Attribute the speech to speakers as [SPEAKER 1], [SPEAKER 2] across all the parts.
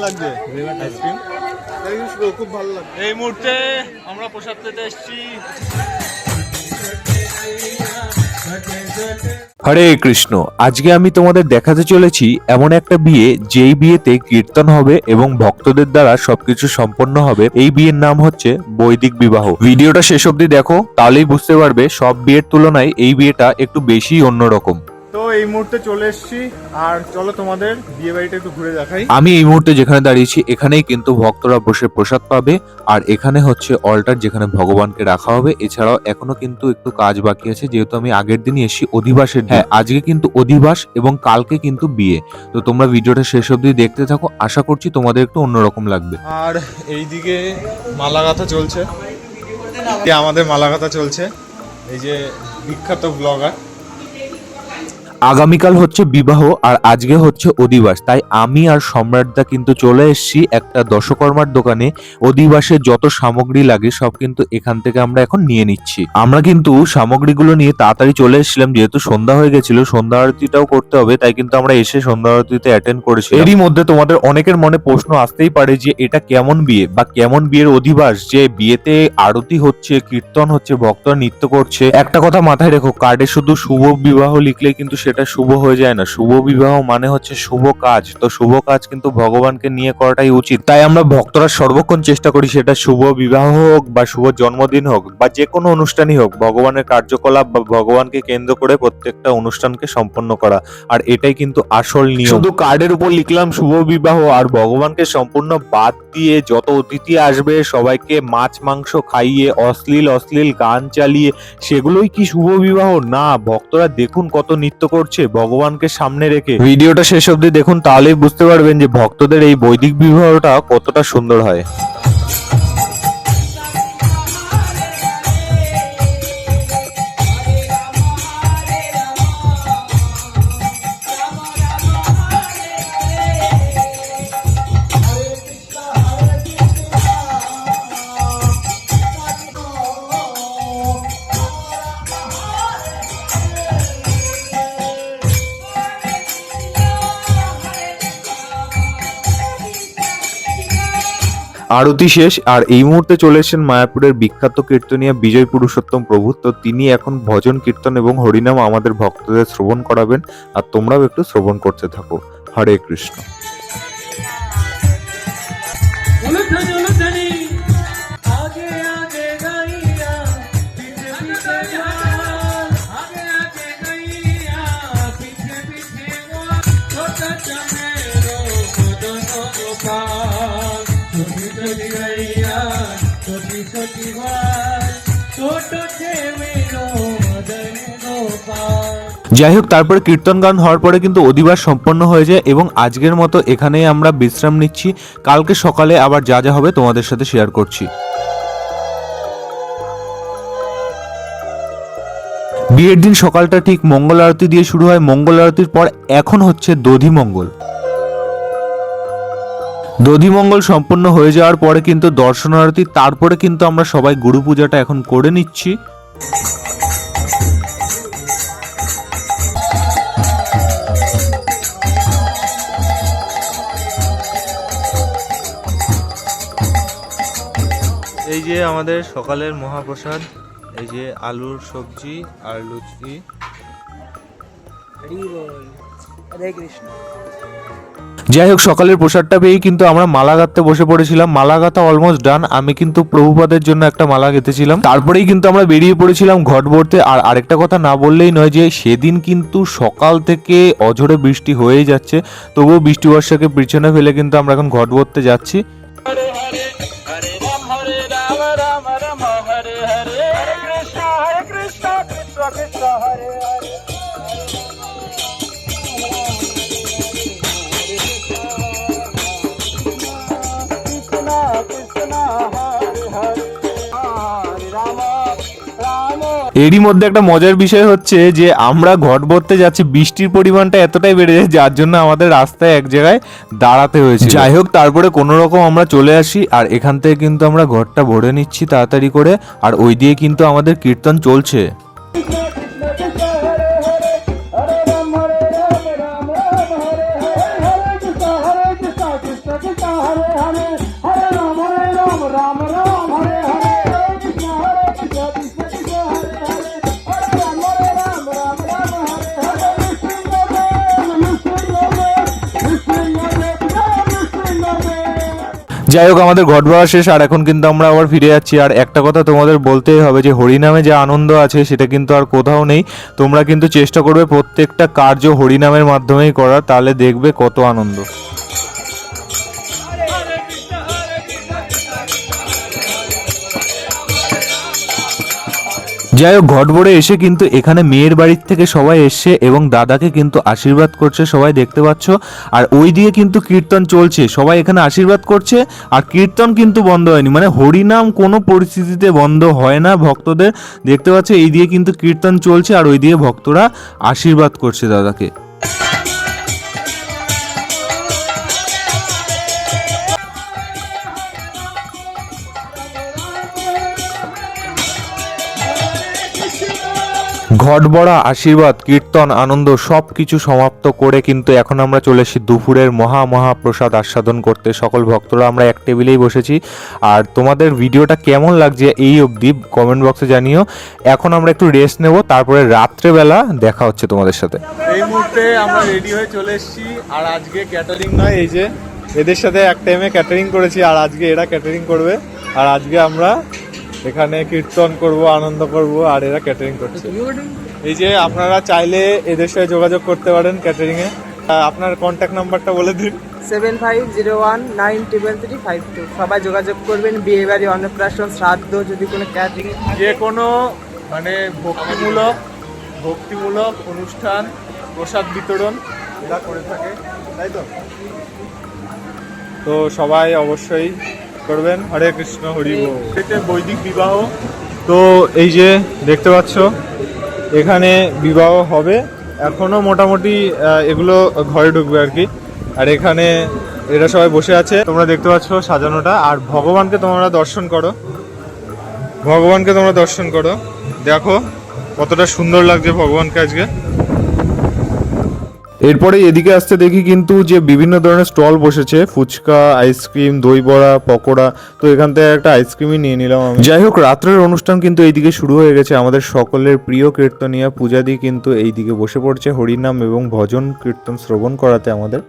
[SPEAKER 1] লাগছে আইসক্রিম? খুব ভালো লাগছে। এই মুহূর্তে আমরা প্রসাদ পেতে এসেছি।
[SPEAKER 2] হরে কৃষ্ণ। আজকে আমি তোমাদের দেখাতে চলেছি এমন একটা বিয়ে, যেই বিয়েতে কীর্তন হবে এবং ভক্তদের দ্বারা সবকিছু সম্পন্ন হবে। এই বিয়ের নাম হচ্ছে বৈদিক বিবাহ। ভিডিওটা শেষ অবধি দেখো, তাহলেই বুঝতে পারবে সব বিয়ের তুলনায় এই বিয়েটা একটু বেশি অন্যরকম।
[SPEAKER 1] তো এই মুহূর্তে চলে এসেছি, আর চলো তোমাদের বিয়ে বাড়িটা একটু ঘুরে দেখাই।
[SPEAKER 2] আমি এই মুহূর্তে যেখানে দাঁড়িয়েছি এখানেই কিন্তু ভক্তরা বসে প্রসাদ পাবে, আর এখানে হচ্ছে অল্টার যেখানে ভগবানকে রাখা হবে। এছাড়াও এখনো কিন্তু একটু কাজ বাকি আছে, যেহেতু আমি আগের দিনই এসেছি অধিবাসের দিন। আজকে কিন্তু অধিবাস এবং কালকে কিন্তু বিয়ে। তো তোমরা ভিডিওটা শেষ অবধি দেখতে থাকো, আশা করছি তোমাদের একটু অন্যরকম লাগবে।
[SPEAKER 1] আর এইদিকে মালা গাঁথা চলছে, আমাদের মালা গাঁথা চলছে। এই যে বিখ্যাত ব্লগার।
[SPEAKER 2] আগামীকাল হচ্ছে বিবাহ আর আজকে হচ্ছে অধিবাস, তাই আমি আর সম্রাটদা কিন্তু চলে এসেছি একটা দশকর্মার দোকানে। অধিবাসের যত সামগ্রী লাগে সব কিন্তু এখান থেকে আমরা এখন নিয়ে নিচ্ছি। আমরা কিন্তু সামগ্রীগুলো নিয়ে তাড়াতাড়ি চলে এসেছিলাম, যেহেতু সন্ধ্যা হয়ে গেছিল, সন্ধ্যা আরতিটাও করতে হবে, তাই কিন্তু আমরা এসে সন্ধ্যা আরতিতে অ্যাটেন্ড করেছি। এরই মধ্যে তোমাদের অনেকের মনে প্রশ্ন আসতেই পারে যে এটা কেমন বিয়ে বা কেমন বিয়ের অধিবাস, যে বিয়েতে আরতি হচ্ছে, কীর্তন হচ্ছে, ভক্তরা নৃত্য করছে। একটা কথা মাথায় রেখো, কার্ডে শুধু শুভ বিবাহ লিখলে কিন্তু সেটা শুভ হয়ে যায় না। শুভ বিবাহ মানে হচ্ছে শুভ কাজ। তো শুভ কাজ কিন্তু ভগবানকে নিয়ে করাটাই উচিত। তাই আমরা ভক্তরা সর্বক্ষণ চেষ্টা করি, সেটা শুভ বিবাহ হোক বা শুভ জন্মদিন হোক বা যে কোনো অনুষ্ঠানই হোক, ভগবানের কার্যকলাপ বা ভগবানকে কেন্দ্র করে প্রত্যেকটা অনুষ্ঠানকে সম্পন্ন করা। আর এটাই কিন্তু আসল নিয়ম। শুধু কার্ডের উপর লিখলাম শুভ বিবাহ আর ভগবানকে সম্পূর্ণ বাদ দিয়ে যত অতিথি আসবে সবাইকে মাছ মাংস খাইয়ে অশ্লীল গান চালিয়ে সেগুলোই কি শুভ বিবাহ? না, ভক্তরা দেখুন কত নৃত্য করছে ভগবানকে সামনে রেখে। ভিডিওটা শেষ অবধি দেখুন, তাহলেই বুঝতে পারবেন যে ভক্তদের এই বৈদিক বিবাহটা কতটা সুন্দর হয়। আরতি শেষ, আর এই মুহূর্তে চলে এসেছেন মায়াপুরের বিখ্যাত কীর্তনিয়া বিজয় পুরুষোত্তম প্রভু। তো তিনি এখন ভজন কীর্তন এবং হরিনাম আমাদের ভক্তদের শ্রবণ করাবেন, আর তোমরাও একটু শ্রবণ করতে থাকো। হরে কৃষ্ণ। যাই হোক, তারপরে কীর্তন গান হওয়ার পরে কিন্তু অধিবাস সম্পন্ন হয়ে যায় এবং আজকের মতো এখানেই আমরা বিশ্রাম নিচ্ছি। কালকে সকালে আবার যা যা হবে তোমাদের সাথে শেয়ার করছি। বিয়ের দিন সকালটা ঠিক মঙ্গল আরতি দিয়ে শুরু হয়। মঙ্গল আরতির পর এখন হচ্ছে দধিমঙ্গল। দধিমঙ্গল সম্পন্ন হয়ে যাওয়ার পরে কিন্তু দর্শন আরতি, তারপরে কিন্তু আমরা সবাই গুরু পূজাটা এখন করে নিচ্ছি।
[SPEAKER 1] এই যে আমাদের সকালের মহাপ্রসাদ, এই যে আলুর সবজি আর লুচি।
[SPEAKER 2] যাই হোক, সকালের প্রসাদটা পেয়েই কিন্তু আমরা মালা গাঁথতে বসে পড়েছিলাম। মালা গাঁথা অলমোস্ট ডান। আমি কিন্তু প্রভুপাদের জন্য একটা মালা গেঁথেছিলাম, তারপরেই কিন্তু আমরা বেরিয়ে পড়েছিলাম ঘট ভরতে। আর আরেকটা কথা না বললেই নয়, যে সেদিন কিন্তু সকাল থেকে অঝোরে বৃষ্টি হয়েই যাচ্ছে, তবুও বৃষ্টি বর্ষাকে পিছনে ফেলে কিন্তু আমরা এখন ঘট ভরতে যাচ্ছি। এরই মধ্যে একটা মজার বিষয় হচ্ছে যে আমরা ঘট ভরতে যাচ্ছি, বৃষ্টির পরিমাণটা এতটাই বেড়ে যায় যার জন্য আমাদের রাস্তায় এক জায়গায় দাঁড়াতে হয়েছে। যাই হোক, তারপরে কোনো রকম আমরা চলে আসি, আর এখান থেকে কিন্তু আমরা ঘরটা ভরে নিচ্ছি তাড়াতাড়ি করে। আর ওই দিয়ে কিন্তু আমাদের কীর্তন চলছে। যাই হোক, আমাদের ঘট ভরা শেষ, আর এখন কিন্তু আমরা আবার ফিরে যাচ্ছি। আর একটা কথা তোমাদের বলতেই হবে যে হরিনামে যে আনন্দ আছে সেটা কিন্তু আর কোথাও নেই। তোমরা কিন্তু চেষ্টা করবে প্রত্যেকটা কার্য হরিনামের মাধ্যমেই করার, তাহলে দেখবে কত আনন্দ। যাই হোক, ঘট ভরে এসে কিন্তু এখানে মেয়ের বাড়ির থেকে সবাই এসছে এবং দাদাকে কিন্তু আশীর্বাদ করছে, সবাই দেখতে পাচ্ছ। আর ওই দিকে কিন্তু কীর্তন চলছে, সবাই এখানে আশীর্বাদ করছে আর কীর্তন কিন্তু বন্ধ হয়নি। মানে হরিনাম কোনো পরিস্থিতিতে বন্ধ হয় না ভক্তদের, দেখতে পাচ্ছ এই দিকে কিন্তু কীর্তন চলছে আর ওই দিকে ভক্তরা আশীর্বাদ করছে দাদাকে। ঘট ভরা আশীর্বাদ, কীর্তন, আনন্দ সব কিছু সমাপ্ত করে কিন্তু এখন আমরা চলে এসেছি দুপুরের মহাপ্রসাদ আস্বাদন করতে। সকল ভক্তরা আমরা এক টেবিলেই বসেছি। আর তোমাদের ভিডিওটা কেমন লাগছে এই অবধি কমেন্ট বক্সে জানিও। এখন আমরা একটু রেস্ট নেব, তারপরে রাত্রেবেলা দেখা হচ্ছে তোমাদের সাথে।
[SPEAKER 1] এই মুহূর্তে আমরা রেডি হয়ে চলে এসেছি। আর আজকে ক্যাটারিং নয়, এই যে এদের সাথে এক টাইমে ক্যাটারিং করেছি আর আজকে এরা ক্যাটারিং করবে। আর আজকে আমরা এখানে কীর্তন করব, আনন্দ করব আর এরা ক্যাটারিং করছে। এই যে আপনারা চাইলে এদের সাথে যোগাযোগ করতে পারেন ক্যাটারিং এ। আপনার কন্ট্যাক্ট নাম্বারটা বলে দিন।
[SPEAKER 3] 7501933352। সবাই যোগাযোগ করবেন। বিয়ে বাড়ি, অন্নপ্রাশন, শ্রাদ্ধ, যদি কোনো ক্যাটারিং,
[SPEAKER 1] যে কোনো মানে ভক্তিমূলক অনুষ্ঠান, প্রসাদ বিতরণ এরা করে থাকে, তাই তো? তো সবাই অবশ্যই করবেন। হরে কৃষ্ণ, হরি বল। এটা বৈদিক বিবাহ। তো এই যে দেখতে পাচ্ছ এখানে বিবাহ হবে, এখনো মোটামুটি এগুলো ঘরে ঢুকবে আর কি। আর এখানে এরা সবাই বসে আছে, তোমরা দেখতে পাচ্ছ সাজানোটা। আর ভগবানকে তোমরা দর্শন করো, দেখো কতটা সুন্দর লাগছে ভগবানকে আজকে। এরপরে এদিকে আসতে দেখি কিন্তু যে বিভিন্ন ধরনের স্টল বসেছে, ফুচকা, আইসক্রিম, দই বড়া, পকোড়া। তো এখান থেকে একটা আইসক্রিমই নিয়ে নিলাম আমি। যাই হোক, রাত্রের অনুষ্ঠান কিন্তু এইদিকে শুরু হয়ে গেছে। আমাদের সকলের প্রিয় কীর্তনিয়া পূজাদি কিন্তু এইদিকে বসে পড়ছে হরিনাম এবং ভজন কীর্তন শ্রবণ করাতে আমাদের।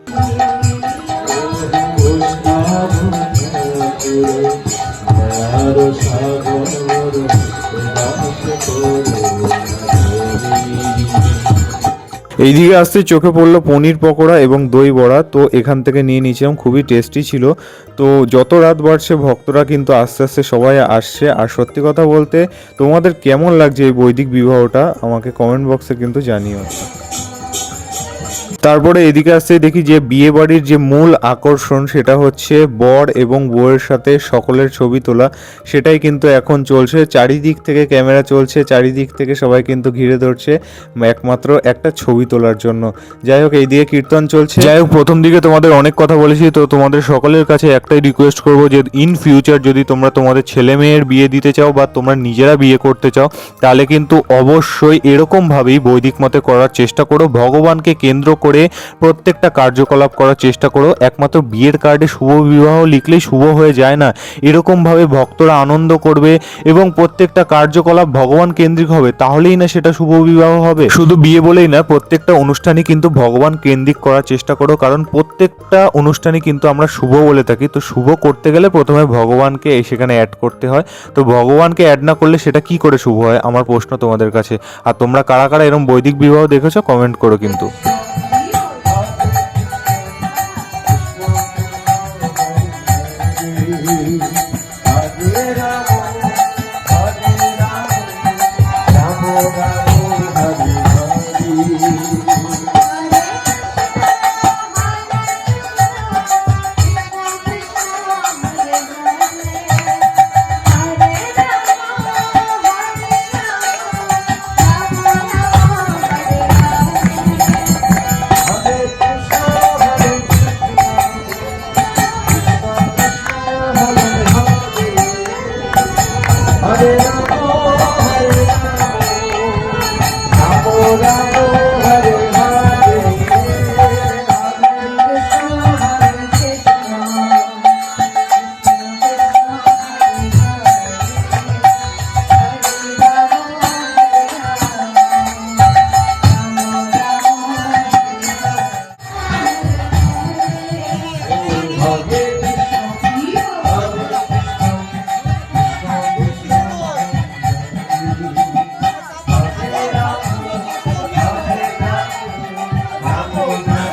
[SPEAKER 1] এইদিকে আসতে চোখে পড়লো পনির পকোড়া এবং দই বড়া। তো এখান থেকে নিয়ে নিয়েছিলাম, খুবই টেস্টি ছিল। তো যত রাত বাড়ছে ভক্তরা কিন্তু আস্তে আস্তে সবাই আসছে। আর সত্যি কথা বলতে তোমাদের কেমন লাগছে এই বৈদিক বিবাহটা আমাকে কমেন্ট বক্সে কিন্তু জানিও। তারপরে এদিকে আসতে দেখি যে বিয়ে বাড়ির যে মূল আকর্ষণ সেটা হচ্ছে বর এবং বউয়ের সাথে সকলের ছবি তোলা। সেটাই কিন্তু এখন চলছে, চারিদিক থেকে ক্যামেরা চলছে, চারিদিক থেকে সবাই কিন্তু ঘিরে ধরছে একমাত্র একটা ছবি তোলার জন্য। যাই হোক, এইদিকে কীর্তন চলছে। যাই হোক, প্রথম দিকে তোমাদের অনেক কথা বলেছি, তো তোমাদের সকলের কাছে একটাই রিকোয়েস্ট করবো যে ইন ফিউচার যদি তোমরা তোমাদের ছেলে মেয়ের বিয়ে দিতে চাও বা তোমরা নিজেরা বিয়ে করতে চাও, তাহলে কিন্তু অবশ্যই এরকমভাবেই বৈদিক মতে করার চেষ্টা করো। ভগবানকে কেন্দ্র করে প্রত্যেকটা কার্যকলাপ করার চেষ্টা করো। একমাত্র বিয়ের কার্ডে শুভ বিবাহ লিখলেই শুভ হয়ে যায় না, এরকম ভাবে ভক্তরা আনন্দ করবে এবং প্রত্যেকটা কার্যকলাপ ভগবান কেন্দ্রিক হবে, তাহলেই না সেটা শুভ বিবাহ হবে। শুধু বিয়ে বলেই না, প্রত্যেকটা অনুষ্ঠানই কিন্তু ভগবান কেন্দ্রিক করার চেষ্টা করো, কারণ প্রত্যেকটা অনুষ্ঠানই কিন্তু আমরা শুভ বলে থাকি। তো শুভ করতে গেলে প্রথমে ভগবানকে সেখানে অ্যাড করতে হয়। তো ভগবানকে অ্যাড না করলে সেটা কি করে শুভ হয়, আমার প্রশ্ন তোমাদের কাছে। আর তোমরা কারা কারা এরকম বৈদিক বিবাহ দেখেছো কমেন্ট করো কিন্তু।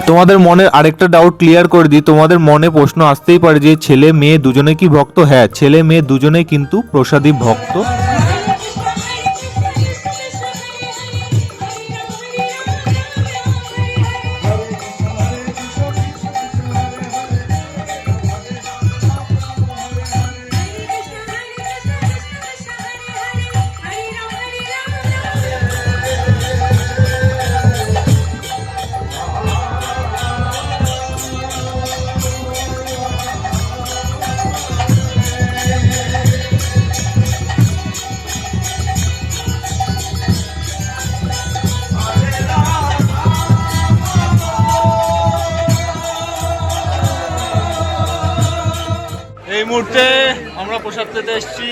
[SPEAKER 2] তোমাদের মনের আরেকটা ডাউট ক্লিয়ার করে দিই, তোমাদের মনে প্রশ্ন আসতেই পারে যে ছেলে মেয়ে দুজনে কি ভক্ত? হ্যাঁ, ছেলে মেয়ে দুজনেই কিন্তু প্রসাদী ভক্ত।
[SPEAKER 1] এই মুহূর্তে আমরা প্রসাদ পেতে এসেছি,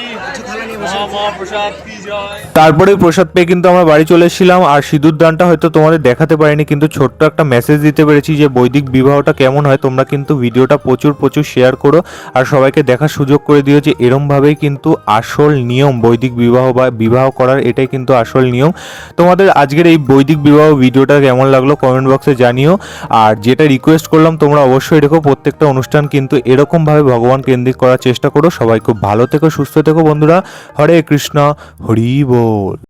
[SPEAKER 1] মহাপ্রসাদ কি জয়।
[SPEAKER 2] তারপরে প্রসাদ পেয়ে কিন্তু আমরা বাড়ি চলে এসেছিলাম। আর সিঁদুর দানটা হয়তো তোমাদের দেখাতে পারিনি, কিন্তু ছোট্ট একটা মেসেজ দিতে পেরেছি যে বৈদিক বিবাহটা কেমন হয়। তোমরা কিন্তু ভিডিওটা প্রচুর শেয়ার করো আর সবাইকে দেখার সুযোগ করে দিও যে এরমভাবেই কিন্তু আসল নিয়ম বৈদিক বিবাহ বা বিবাহ করার, এটাই কিন্তু আসল নিয়ম। তোমাদের আজকের এই বৈদিক বিবাহ ভিডিওটা কেমন লাগলো কমেন্ট বক্সে জানিও। আর যেটা রিকোয়েস্ট করলাম তোমরা অবশ্যই রেখো, প্রত্যেকটা অনুষ্ঠান কিন্তু এরকমভাবে ভগবান কেন্দ্রিক করার চেষ্টা করো। সবাই খুব ভালো থেকো, সুস্থ থেকো বন্ধুরা। হরে কৃষ্ণ, হরি বল।